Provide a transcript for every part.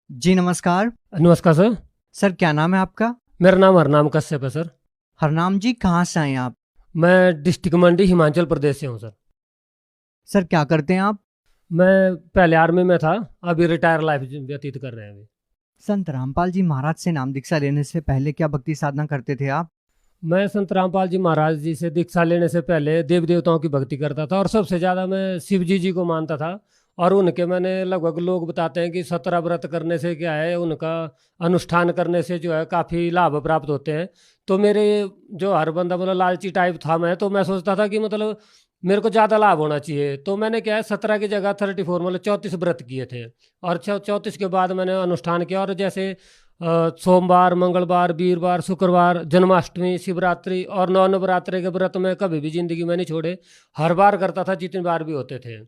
जी नमस्कार। नमस्कार sir. Sir क्या नाम है आपका? मेरा नाम हरनाम कश्यप है सर। हरनाम जी कहाँ से आए आप? मैं डिस्ट्रिक्ट मंडी हिमाचल प्रदेश से हूँ सर। सर क्या करते हैं आप? मैं पहले आर्मी में था। अभी रिटायर लाइफ व्यतीत कर रहे हैं अभी। संत रामपाल जी महाराज से नाम दीक्षा लेने से पहले क्या भक्ति साधना करते थे आप? मैं संत रामपाल जी महाराज जी से दीक्षा लेने से पहले देव देवताओं की भक्ति करता था और सबसे ज़्यादा मैं शिव जी को मानता था। और उनके मैंने लगभग लोग बताते हैं कि 17 व्रत करने से क्या है, उनका अनुष्ठान करने से जो है काफ़ी लाभ प्राप्त होते हैं। तो मेरे जो हर बंदा मतलब लालची टाइप था मैं, तो मैं सोचता था कि मतलब मेरे को ज़्यादा लाभ होना चाहिए। तो मैंने क्या है 17 की जगह 34 मतलब 34 व्रत किए थे। और 34 के बाद मैंने अनुष्ठान किया। और जैसे सोमवार, मंगलवार, वीरवार, शुक्रवार, जन्माष्टमी, शिवरात्रि और नवरात्रि के व्रत में कभी भी जिंदगी में नहीं छोड़े। हर बार करता था जितनी बार भी होते थे।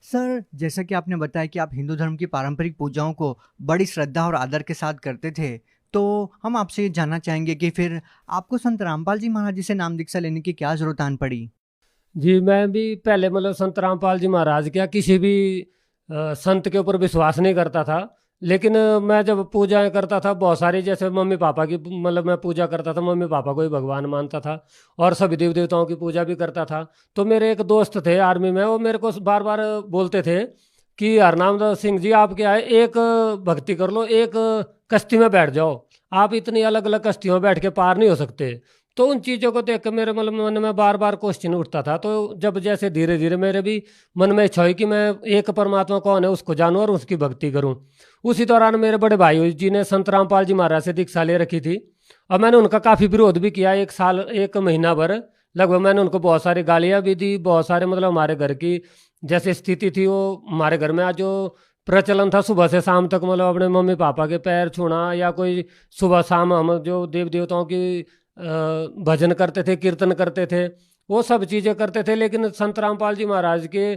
सर जैसा कि आपने बताया कि आप हिंदू धर्म की पारंपरिक पूजाओं को बड़ी श्रद्धा और आदर के साथ करते थे, तो हम आपसे ये जानना चाहेंगे कि फिर आपको संत रामपाल जी महाराज जी से नाम दीक्षा लेने की क्या जरूरत आन पड़ी? जी मैं भी पहले मतलब संत रामपाल जी महाराज क्या किसी भी संत के ऊपर विश्वास नहीं करता था। लेकिन मैं जब पूजाएं करता था बहुत सारी, जैसे मम्मी पापा की मतलब मैं पूजा करता था, मम्मी पापा को ही भगवान मानता था और सभी देव देवताओं की पूजा भी करता था। तो मेरे एक दोस्त थे आर्मी में, वो मेरे को बार बार बोलते थे कि हरनाम सिंह जी आप क्या है, एक भक्ति कर लो, एक कश्ती में बैठ जाओ। आप इतनी अलग अलग कश्तियों में बैठ के पार नहीं हो सकते। तो उन चीज़ों को देख के मेरे मतलब मन में बार बार क्वेश्चन उठता था। तो जब जैसे धीरे धीरे मेरे भी मन में इच्छा हुई कि मैं एक परमात्मा कौन है उसको जानूं और उसकी भक्ति करूं। उसी दौरान मेरे बड़े भाई जी ने संत रामपाल जी महाराज से दीक्षा ले रखी थी। और मैंने उनका काफ़ी विरोध भी किया, एक साल एक महीना भर लगभग मैंने उनको बहुत सारी गालियाँ भी दी। बहुत सारे मतलब हमारे घर की जैसे स्थिति थी, वो हमारे घर में आज जो प्रचलन था सुबह से शाम तक मतलब अपने मम्मी पापा के पैर छूना, या कोई सुबह शाम हम जो देव देवताओं की भजन करते थे, कीर्तन करते थे, वो सब चीज़ें करते थे। लेकिन संत रामपाल जी महाराज के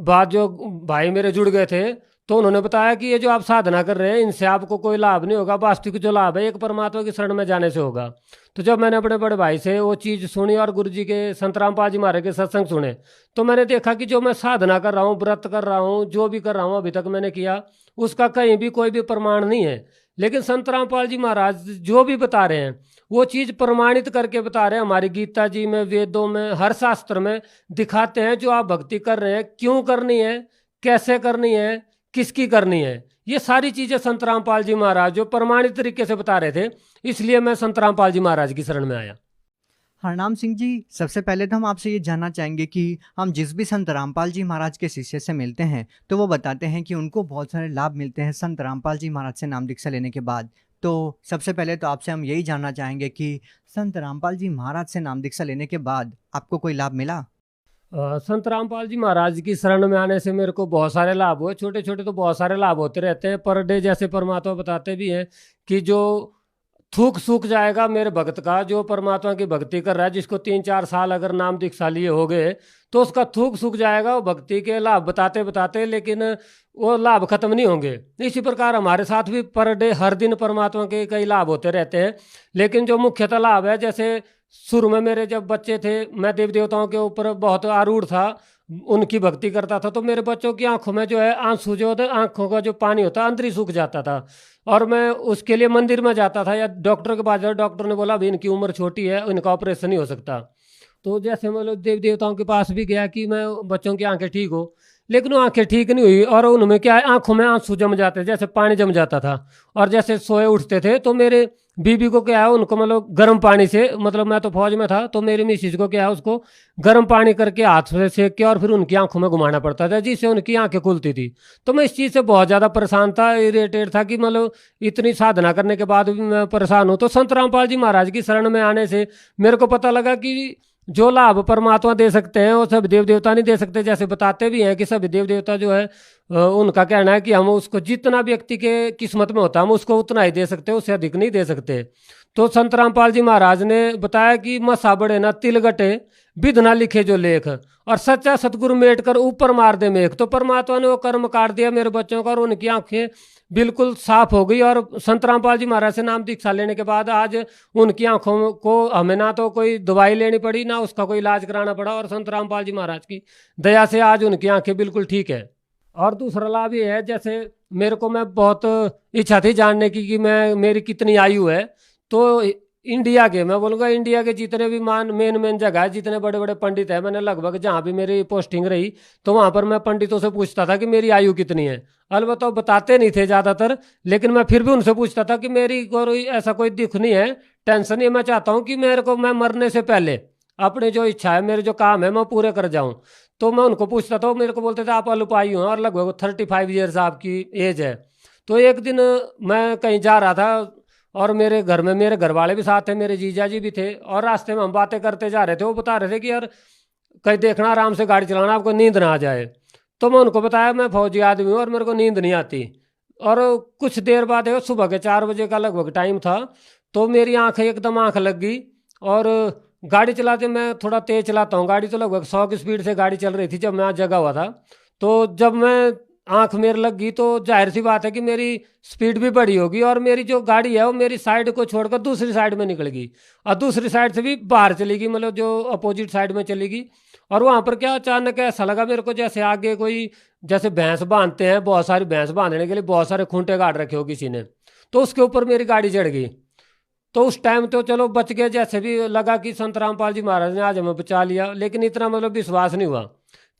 बाद जो भाई मेरे जुड़ गए थे, तो उन्होंने बताया कि ये जो आप साधना कर रहे हैं इनसे आपको कोई लाभ नहीं होगा, वास्तविक जो लाभ है एक परमात्मा की शरण में जाने से होगा। तो जब मैंने अपने बड़े भाई से वो चीज़ सुनी और गुरु जी के संत रामपाल जी महाराज के सत्संग सुने, तो मैंने देखा कि जो मैं साधना कर रहा हूँ, व्रत कर रहा हूँ, जो भी कर रहा हूँ अभी तक मैंने किया, उसका कहीं भी कोई भी प्रमाण नहीं है। लेकिन संत रामपाल जी महाराज जो भी बता रहे हैं वो चीज़ प्रमाणित करके बता रहे हैं। हमारी गीता जी में, वेदों में, हर शास्त्र में दिखाते हैं जो आप भक्ति कर रहे हैं क्यों करनी है, कैसे करनी है, किसकी करनी है। ये सारी चीज़ें संत रामपाल जी महाराज जो प्रमाणित तरीके से बता रहे थे, इसलिए मैं संत रामपाल जी महाराज की शरण में आया। हरनाम सिंह जी, सबसे पहले तो हम आपसे ये जानना चाहेंगे कि हम जिस भी संत रामपाल जी महाराज के शिष्य से मिलते हैं तो वो बताते हैं कि उनको बहुत सारे लाभ मिलते हैं संत रामपाल जी महाराज से नाम दीक्षा लेने के बाद। तो सबसे पहले तो आपसे हम यही जानना चाहेंगे कि संत रामपाल जी महाराज से नाम दीक्षा लेने के बाद आपको कोई लाभ मिला? संत रामपाल जी महाराज की शरण में आने से मेरे को बहुत सारे लाभ हुए। छोटे छोटे तो बहुत सारे लाभ होते रहते हैं पर डे। जैसे परमात्मा बताते भी हैं कि जो थूक सूख जाएगा मेरे भक्त का, जो परमात्मा की भक्ति कर रहा है, जिसको 3-4 साल अगर नाम दीक्षा लिए हो गए, तो उसका थूक सूख जाएगा। वो भक्ति के लाभ बताते बताते लेकिन वो लाभ खत्म नहीं होंगे। इसी प्रकार हमारे साथ भी पर डे हर दिन परमात्मा के कई लाभ होते रहते हैं। लेकिन जो मुख्यतः लाभ है, जैसे शुरू में मेरे जब बच्चे थे मैं देव देवताओं के ऊपर बहुत आरूढ़ था, उनकी भक्ति करता था, तो मेरे बच्चों की आंखों में जो है आंसू जो होता है, आंखों का जो पानी होता है अंदर ही सूख जाता था। और मैं उसके लिए मंदिर में जाता था या डॉक्टर के पास जाता, डॉक्टर ने बोला अभी इनकी उम्र छोटी है, इनका ऑपरेशन नहीं हो सकता। तो जैसे मतलब देव देवताओं के पास भी गया कि मैं बच्चों की आंखें ठीक हो, लेकिन वो आंखें ठीक नहीं हुई और उनमें क्या है आंखों में आंसू जम जाते, जैसे पानी जम जाता था। और जैसे सोए उठते थे तो मेरे बीबी को क्या है उनको मतलब गर्म पानी से, मतलब मैं तो फौज में था तो मेरी मिसिज को क्या है उसको गर्म पानी करके हाथ से सेक के और फिर उनकी आंखों में घुमाना पड़ता था, जिससे उनकी आंखें खुलती थी। तो मैं इस चीज़ से बहुत ज़्यादा परेशान था, इरिटेट था कि मतलब इतनी साधना करने के बाद भी मैं परेशान हूँ। तो संत रामपाल जी महाराज की शरण में आने से मेरे को पता लगा कि जो लाभ परमात्मा दे सकते हैं वो सब देव देवता नहीं दे सकते। जैसे बताते भी हैं कि सब देव देवता जो है उनका कहना है कि हम उसको जितना व्यक्ति के किस्मत में होता है हम उसको उतना ही दे सकते हैं, उससे अधिक नहीं दे सकते। तो संत रामपाल जी महाराज ने बताया कि मसा बड़े ना तिल गटे, विध ना लिखे जो लेख, और सच्चा सतगुरु मेट कर ऊपर मार दे मेघ। तो परमात्मा ने वो कर्म काट दिया मेरे बच्चों का और उनकी आंखें बिल्कुल साफ हो गई। और संत रामपाल जी महाराज से नाम दीक्षा लेने के बाद आज उनकी आंखों को हमें ना तो कोई दवाई लेनी पड़ी ना उसका कोई इलाज कराना पड़ा, और संत रामपाल जी महाराज की दया से आज उनकी आंखें बिल्कुल ठीक है। और दूसरा लाभ ये है, जैसे मेरे को मैं बहुत इच्छा थी जानने की कि मैं मेरी कितनी आयु है। तो इंडिया के, मैं बोलूँगा इंडिया के जितने भी मेन मेन जगह है, जितने बड़े बड़े पंडित हैं, मैंने लगभग जहाँ भी मेरी पोस्टिंग रही तो वहाँ पर मैं पंडितों से पूछता था कि मेरी आयु कितनी है। अलबत्ता वो बताते नहीं थे ज़्यादातर, लेकिन मैं फिर भी उनसे पूछता था कि मेरी कोई ऐसा कोई दुख नहीं है, टेंशन नहीं है, मैं चाहता हूँ कि मेरे को मैं मरने से पहले अपनी जो इच्छा है, मेरे जो काम है, मैं पूरे कर जाऊँ। तो मैं उनको पूछता था, वो मेरे को बोलते थे आप अल्पायु हैं और लगभग 35 ईयर्स आपकी एज है। तो एक दिन मैं कहीं जा रहा था और मेरे घर में मेरे घर वाले भी साथ थे, मेरे जीजा जी भी थे, और रास्ते में हम बातें करते जा रहे थे। वो बता रहे थे कि यार कहीं देखना, आराम से गाड़ी चलाना, आपको नींद ना आ जाए। तो मैं उनको बताया मैं फौजी आदमी हूँ और मेरे को नींद नहीं आती। और कुछ देर बाद है, सुबह के 4 बजे का लगभग टाइम था, तो मेरी एकदम आँख लग गई। और गाड़ी चलाते, मैं थोड़ा तेज चलाता हूँ गाड़ी, तो लगभग 100 की स्पीड से गाड़ी चल रही थी जब मैं जगा हुआ था। तो जब मैं आंख मेरे लग गई तो जाहिर सी बात है कि मेरी स्पीड भी बढ़ी होगी, और मेरी जो गाड़ी है वो मेरी साइड को छोड़कर दूसरी साइड में निकल गई, और दूसरी साइड से भी बाहर चली गई, मतलब जो अपोजिट साइड में चली गई। और वहाँ पर क्या अचानक ऐसा लगा मेरे को जैसे आगे कोई, जैसे भैंस बांधते हैं, बहुत सारी भैंस बांधने के लिए बहुत सारे खूंटे गाड़ रखे हो किसी ने, तो उसके ऊपर मेरी गाड़ी चढ़ गई। तो उस टाइम तो चलो बच गए, जैसे भी लगा कि संत रामपाल जी महाराज ने आज हमें बचा लिया, लेकिन इतना मतलब विश्वास नहीं हुआ।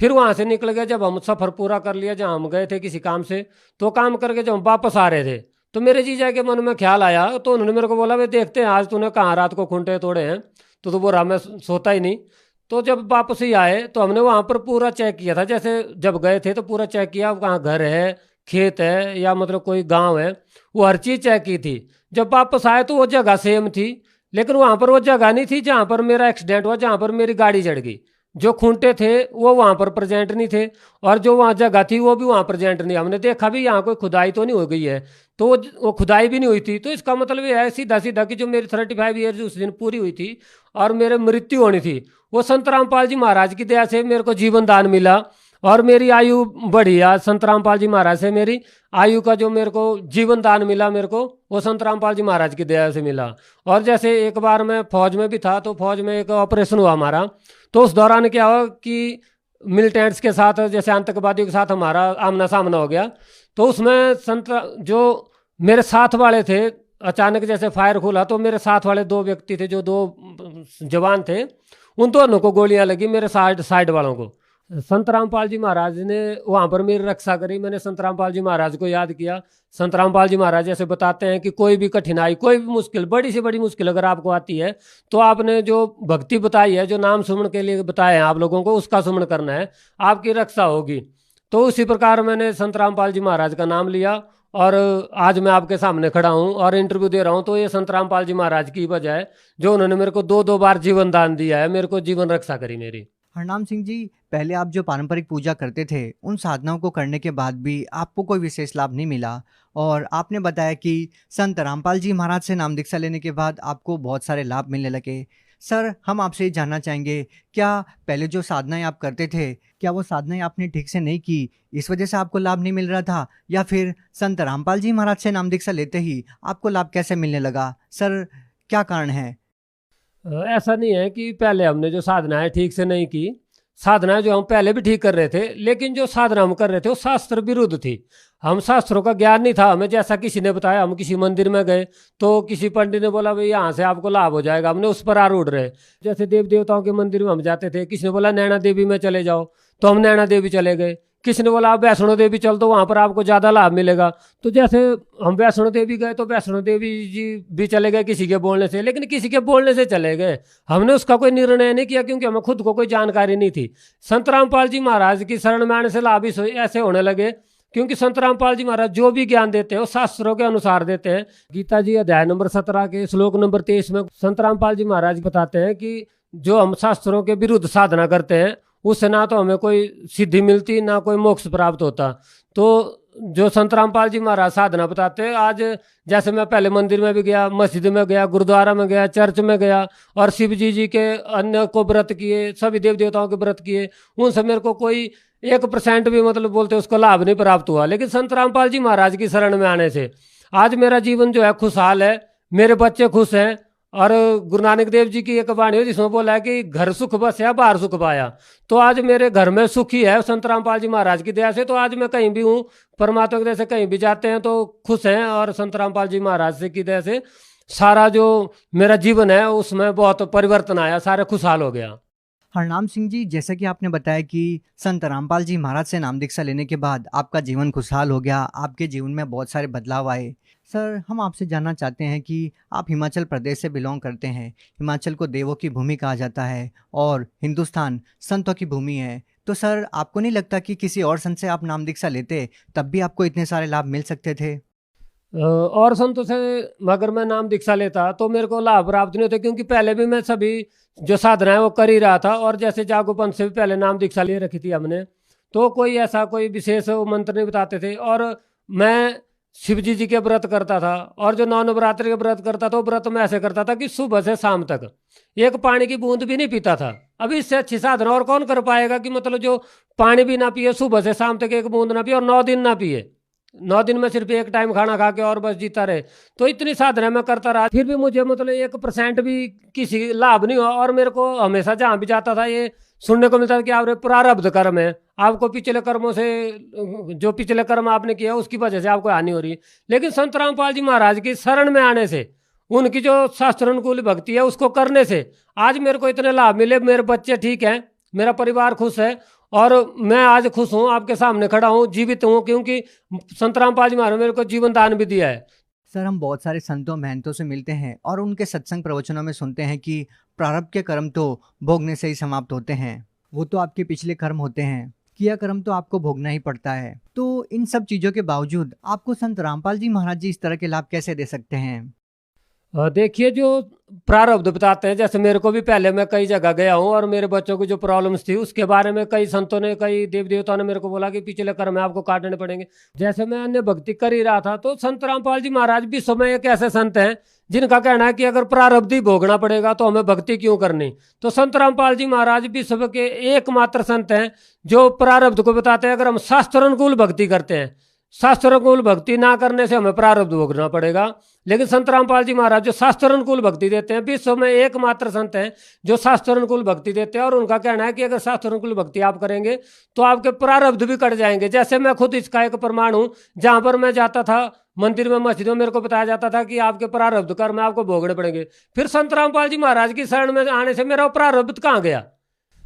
फिर वहां से निकल गए, जब हम सफर पूरा कर लिया जहां हम गए थे किसी काम से, तो काम करके जब हम वापस आ रहे थे तो मेरे जीजा के मन में ख्याल आया, तो उन्होंने मेरे को बोला वे देखते हैं आज तूने कहाँ रात को खूंटे तोड़े हैं। तो बोला मैं सोता ही नहीं। तो जब वापस ही आए तो हमने वहां पर पूरा चेक किया था, जैसे जब गए थे तो पूरा चेक किया, कहाँ घर है, खेत है, या मतलब कोई गाँव है, वो हर चीज चेक की थी। जब वापस आए तो वो जगह सेम थी, लेकिन वहां पर वो जगह नहीं थी जहां पर मेरा एक्सीडेंट हुआ, जहां पर मेरी गाड़ी चढ़ गई। जो खूंटे थे वो वहां पर प्रेजेंट नहीं थे, और जो वहां जगह थी वो भी वहां प्रेजेंट नहीं। हमने देखा भी यहाँ कोई खुदाई तो नहीं हो गई है, तो वो खुदाई भी नहीं हुई थी। तो इसका मतलब ये है सीधा सीधा कि जो मेरी 35 ईयर्स उस दिन पूरी हुई थी और मेरे मृत्यु होनी थी, वो संत रामपाल जी महाराज की दया से मेरे को जीवन दान मिला, और मेरी आयु बढ़ी। आज संत रामपाल जी महाराज से मेरी आयु का जो मेरे को जीवन दान मिला, मेरे को वो संत रामपाल जी महाराज की दया से मिला। और जैसे एक बार मैं फौज में भी था, तो फौज में एक ऑपरेशन हुआ हमारा, तो उस दौरान क्या हुआ कि मिलिटेंट्स के साथ, जैसे आतंकवादियों के साथ हमारा आमना सामना हो गया। तो उसमें संत जो मेरे साथ वाले थे, अचानक जैसे फायर खुला तो मेरे साथ वाले 2 व्यक्ति थे, जो 2 जवान थे, उन दोनों को गोलियां लगी, मेरे साइड साइड वालों को। संत रामपाल जी महाराज ने वहां पर मेरी रक्षा करी। मैंने संत रामपाल जी महाराज को याद किया। संत रामपाल जी महाराज जैसे बताते हैं कि कोई भी कठिनाई, कोई भी मुश्किल, बड़ी से बड़ी मुश्किल अगर आपको आती है, तो आपने जो भक्ति बताई है, जो नाम सुमन के लिए बताए हैं आप लोगों को, उसका सुमन करना है, आपकी रक्षा होगी। तो उसी प्रकार मैंने संत रामपाल जी महाराज का नाम लिया, और आज मैं आपके सामने खड़ा हूँ और इंटरव्यू दे रहा हूँ, तो ये संत रामपाल जी महाराज की वजह है, जो उन्होंने मेरे को 2-2 बार जीवन दान दिया है, मेरे को जीवन रक्षा करी मेरी। हरनाम सिंह जी, पहले आप जो पारंपरिक पूजा करते थे, उन साधनाओं को करने के बाद भी आपको कोई विशेष लाभ नहीं मिला, और आपने बताया कि संत रामपाल जी महाराज से नाम दीक्षा लेने के बाद आपको बहुत सारे लाभ मिलने लगे। सर, हम आपसे ये जानना चाहेंगे, क्या पहले जो साधनाएं आप करते थे, क्या वो साधनाएं आपने ठीक से नहीं की, इस वजह से आपको लाभ नहीं मिल रहा था, या फिर संत रामपाल जी महाराज से नाम दीक्षा लेते ही आपको लाभ कैसे मिलने लगा? सर, क्या कारण है? ऐसा नहीं है कि पहले हमने जो साधनाएं ठीक से नहीं की। साधनाएं जो हम पहले भी ठीक कर रहे थे, लेकिन जो साधना हम कर रहे थे वो शास्त्र विरुद्ध थी। हम शास्त्रों का ज्ञान नहीं था हमें, जैसा किसी ने बताया। हम किसी मंदिर में गए तो किसी पंडित ने बोला भाई यहाँ से आपको लाभ हो जाएगा, हमने उस पर आरूढ़ रहे। जैसे देव देवताओं के मंदिर में हम जाते थे, किसी ने बोला नैना देवी में चले जाओ, तो हम नैना देवी चले गए। किसी ने बोला आप वैष्णो देवी चल, तो वहाँ पर आपको ज़्यादा लाभ मिलेगा। तो जैसे हम वैष्णो देवी गए तो वैष्णो देवी जी भी चले गए किसी के बोलने से, लेकिन किसी के बोलने से चले गए, हमने उसका कोई निर्णय नहीं किया, क्योंकि हमें खुद को कोई जानकारी नहीं थी। संत रामपाल जी महाराज की शरण में आने से लाभ ऐसे होने लगे, क्योंकि संत रामपाल जी महाराज जो भी ज्ञान देते हैं वो शास्त्रों के अनुसार देते हैं। गीता जी अध्याय नंबर 17 के श्लोक नंबर 23 में संत रामपाल जी महाराज बताते हैं कि जो हम शास्त्रों के विरुद्ध साधना करते हैं, उससे ना तो हमें कोई सिद्धि मिलती, ना कोई मोक्ष प्राप्त होता। तो जो संत रामपाल जी महाराज साधना बताते हैं, आज जैसे मैं पहले मंदिर में भी गया, मस्जिद में गया, गुरुद्वारा में गया, चर्च में गया, और शिव जी के अन्य को व्रत किए, सभी देव देवताओं के व्रत किए, उनसे मेरे को कोई 1% भी मतलब बोलते उसको लाभ नहीं प्राप्त हुआ। लेकिन संत रामपाल जी महाराज की शरण में आने से आज मेरा जीवन जो है खुशहाल है, मेरे बच्चे खुश हैं, और गुरु नानक देव जी की एक वाणी है जिसमें बोला है कि घर सुख बसया बाहर सुख पाया। तो आज मेरे घर में सुख ही है संत रामपाल जी महाराज की दया से। तो आज मैं कहीं भी हूँ, परमात्मा की दया से कहीं भी जाते हैं तो खुश हैं, और संत रामपाल जी महाराज से की दया से सारा जो मेरा जीवन है उसमें बहुत परिवर्तन आया, सारे खुशहाल हो गया। हरनाम सिंह जी, जैसा कि आपने बताया कि संत रामपाल जी महाराज से नाम दीक्षा लेने के बाद आपका जीवन खुशहाल हो गया, आपके जीवन में बहुत सारे बदलाव आए। सर, हम आपसे जानना चाहते हैं कि आप हिमाचल प्रदेश से बिलोंग करते हैं। हिमाचल को देवों की भूमि कहा जाता है और हिंदुस्तान संतों की भूमि है। तो सर, आपको नहीं लगता कि किसी और संत से आप नाम दीक्षा लेते तब भी आपको इतने सारे लाभ मिल सकते थे? और संतों से अगर मैं नाम दीक्षा लेता तो मेरे को लाभ प्राप्त नहीं होते, क्योंकि पहले भी मैं सभी जो साधना है वो कर ही रहा था। और जैसे जागोपन से भी पहले नाम दीक्षा ले रखी थी हमने, तो कोई ऐसा कोई विशेष मंत्र नहीं बताते थे। और मैं शिव जी के व्रत करता था, और जो नौ नवरात्रि के व्रत करता था वो व्रत मैं ऐसे करता था कि सुबह से शाम तक एक पानी की बूंद भी नहीं पीता था। अभी इससे अच्छी साधना और कौन कर पाएगा कि मतलब जो पानी भी ना पिए, सुबह से शाम तक एक बूंद ना पिए, और 9 दिन ना पिए, 9 दिन में सिर्फ एक टाइम खाना खा के और बस जीता रहे। तो इतनी साधना मैं करता रहा, फिर भी मुझे मतलब 1% भी किसी लाभ नहीं हुआ। और मेरे को हमेशा जहाँ भी जाता था ये सुनने को मिलता था कि आप प्रारब्ध कर्म है, आपको पिछले कर्मों से, जो पिछले कर्म आपने किया उसकी वजह से आपको हानि हो रही है। लेकिन संत रामपाल जी महाराज की शरण में आने से, उनकी जो शास्त्र अनुकूल भक्ति है उसको करने से आज मेरे को इतने लाभ मिले। मेरे बच्चे ठीक हैं, मेरा परिवार खुश है, और मैं आज खुश हूँ, आपके सामने खड़ा हूँ, जीवित हूँ, क्योंकि संत रामपाल जी महाराज ने मेरे को जीवन दान भी दिया है। सर, हम बहुत सारे संतों महंतों से मिलते हैं और उनके सत्संग प्रवचनों में सुनते हैं कि प्रारब्ध के कर्म तो भोगने से ही समाप्त होते हैं। वो तो आपके पिछले कर्म होते हैं, किया कर्म तो आपको भोगना ही पड़ता है। तो इन सब चीज़ों के बावजूद आपको संत रामपाल जी महाराज जी इस तरह के लाभ कैसे दे सकते हैं? देखिए, जो प्रारब्ध बताते हैं, जैसे मेरे को भी पहले मैं कई जगह गया हूँ और मेरे बच्चों की जो प्रॉब्लम्स थी उसके बारे में कई संतों ने, कई देव देवताओं ने मेरे को बोला कि पिछले कर्म है आपको काटने पड़ेंगे। जैसे मैं अन्य भक्ति कर ही रहा था, तो संत रामपाल जी महाराज भी समय एक ऐसे संत हैं जिनका कहना है कि अगर प्रारब्ध ही भोगना पड़ेगा तो हमें भक्ति क्यों करनी। तो संत रामपाल जी महाराज विश्व के एकमात्र संत हैं जो प्रारब्ध को बताते हैं। अगर हम शास्त्र अनुकूल भक्ति करते हैं, शास्त्र अनुकूल भक्ति ना करने से हमें प्रारब्ध भोगना पड़ेगा। लेकिन संत रामपाल जी महाराज जो शास्त्र अनुकूल भक्ति देते हैं, विश्व में एकमात्र संत हैं जो शास्त्र अनुकूल भक्ति देते हैं। और उनका कहना है कि अगर शास्त्र अनुकूल भक्ति आप करेंगे तो आपके प्रारब्ध भी कट जाएंगे। जैसे मैं खुद इसका एक प्रमाण हूँ, जहाँ पर मैं जाता था मंदिर में, मस्जिद में, मेरे को बताया जाता था कि आपके प्रारब्ध कर्म आपको भोगने पड़ेंगे। फिर संत रामपाल जी महाराज की शरण में आने से मेरा प्रारब्ध कहाँ गया?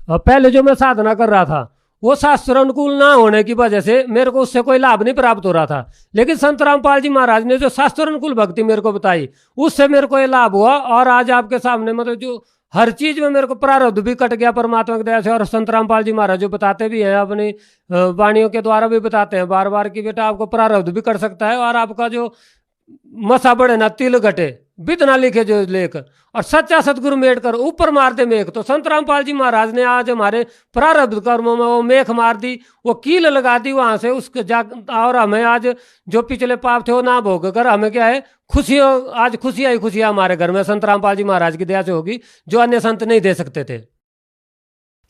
पहले जो मैं साधना कर रहा था वो शास्त्र अनुकूल ना होने की वजह से मेरे को उससे कोई लाभ नहीं प्राप्त हो रहा था। लेकिन संत रामपाल जी महाराज ने जो शास्त्र अनुकूल भक्ति मेरे को बताई, उससे मेरे को ये लाभ हुआ। और आज आपके सामने मतलब जो हर चीज में मेरे को प्रारब्ध भी कट गया परमात्मा की दया से। और संत रामपाल जी महाराज जो बताते भी हैं, अपनी वाणियों के द्वारा भी बताते हैं बार बार कि बेटा आपको प्रारब्ध भी कट सकता है, और आपका जो मसा बढ़े ना तिल घटे, बितना लिखे जो लेख, और सच्चा सतगुरु मेट कर ऊपर मार दे मेघ। तो संत रामपाल जी महाराज ने आज हमारे प्रारब्ध कर्मों में वो मेघ मार दी, वो कील लगा दी वहां से उसके जा। और हमें आज जो पिछले पाप थे वो ना भोग कर हमें क्या है, खुशियां, आज खुशियां ही खुशियां हमारे घर में संत रामपाल जी महाराज की दया से होगी, जो अन्य संत नहीं दे सकते थे।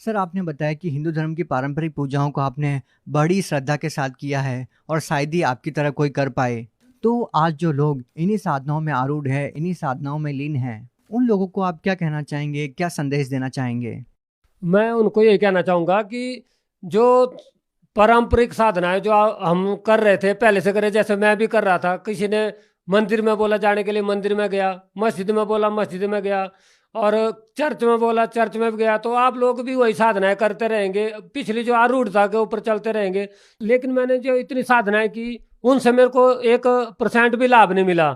सर, आपने बताया कि हिंदू धर्म की पारंपरिक पूजाओं को आपने बड़ी श्रद्धा के साथ किया है और शायद ही आपकी तरह कोई कर पाए। तो आज जो लोग इन्हीं साधनाओं में आरूढ़ है, इन्हीं साधनाओं में लीन हैं, उन लोगों को आप क्या कहना चाहेंगे, क्या संदेश देना चाहेंगे? मैं उनको ये कहना चाहूँगा कि जो पारंपरिक साधनाएं जो हम कर रहे थे, पहले से करे, जैसे मैं भी कर रहा था। किसी ने मंदिर में बोला जाने के लिए मंदिर में गया, मस्जिद में बोला मस्जिद में गया, और चर्च में बोला चर्च में भी गया। तो आप लोग भी वही साधनाएं करते रहेंगे, पिछली जो आरूढ़ता के ऊपर चलते रहेंगे। लेकिन मैंने जो इतनी साधनाएं की उनसे मेरे को 1% भी लाभ नहीं मिला।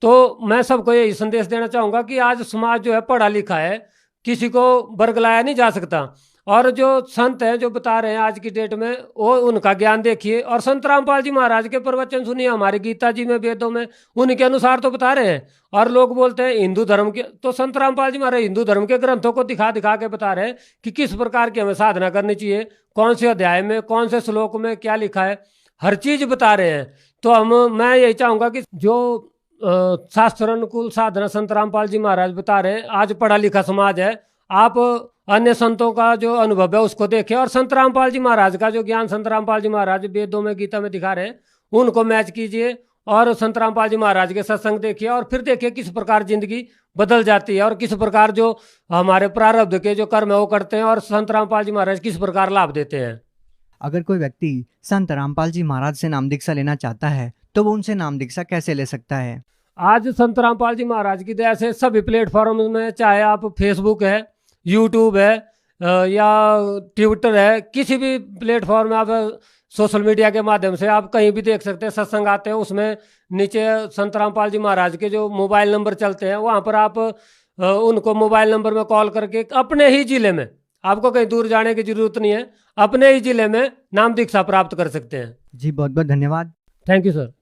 तो मैं सबको यही संदेश देना चाहूँगा कि आज समाज जो है पढ़ा लिखा है, किसी को बरगलाया नहीं जा सकता। और जो संत हैं जो बता रहे हैं आज की डेट में, वो उनका ज्ञान देखिए, और संत रामपाल जी महाराज के प्रवचन सुनिए, हमारी गीता जी में, वेदों में उनके अनुसार तो बता रहे हैं। और लोग बोलते हैं हिंदू धर्म के, तो संत रामपाल जी महाराज हिंदू धर्म के ग्रंथों को दिखा दिखा के बता रहे हैं कि किस प्रकार की हमें साधना करनी चाहिए, कौन से अध्याय में, कौन से श्लोक में क्या लिखा है, हर चीज बता रहे हैं। तो मैं यही चाहूँगा कि जो शास्त्र अनुकूल साधना संत रामपाल जी महाराज बता रहे हैं, आज पढ़ा लिखा समाज है, आप अन्य संतों का जो अनुभव है उसको देखें, और संत रामपाल जी महाराज का जो ज्ञान संत रामपाल जी महाराज वेदों में, गीता में दिखा रहे हैं, उनको मैच कीजिए। और संत रामपाल जी महाराज के सत्संग देखिए और फिर देखिए किस प्रकार जिंदगी बदल जाती है और किस प्रकार जो हमारे प्रारब्ध के जो कर्म है वो करते हैं और संत रामपाल जी महाराज किस प्रकार लाभ देते हैं। अगर कोई व्यक्ति संत रामपाल जी महाराज से नाम दीक्षा लेना चाहता है तो वो उनसे नाम दीक्षा कैसे ले सकता है? आज संत रामपाल जी महाराज की दया से सभी प्लेटफॉर्म में, चाहे आप फेसबुक है, यूट्यूब है या ट्विटर है, किसी भी प्लेटफॉर्म में आप सोशल मीडिया के माध्यम से आप कहीं भी देख सकते हैं सत्संग आते हैं। उसमें नीचे संत रामपाल जी महाराज के जो मोबाइल नंबर चलते हैं वहाँ पर आप उनको मोबाइल नंबर में कॉल करके अपने ही जिले में, आपको कहीं दूर जाने की जरूरत नहीं है, अपने ही जिले में नाम दीक्षा प्राप्त कर सकते हैं। जी बहुत बहुत धन्यवाद। Thank you sir.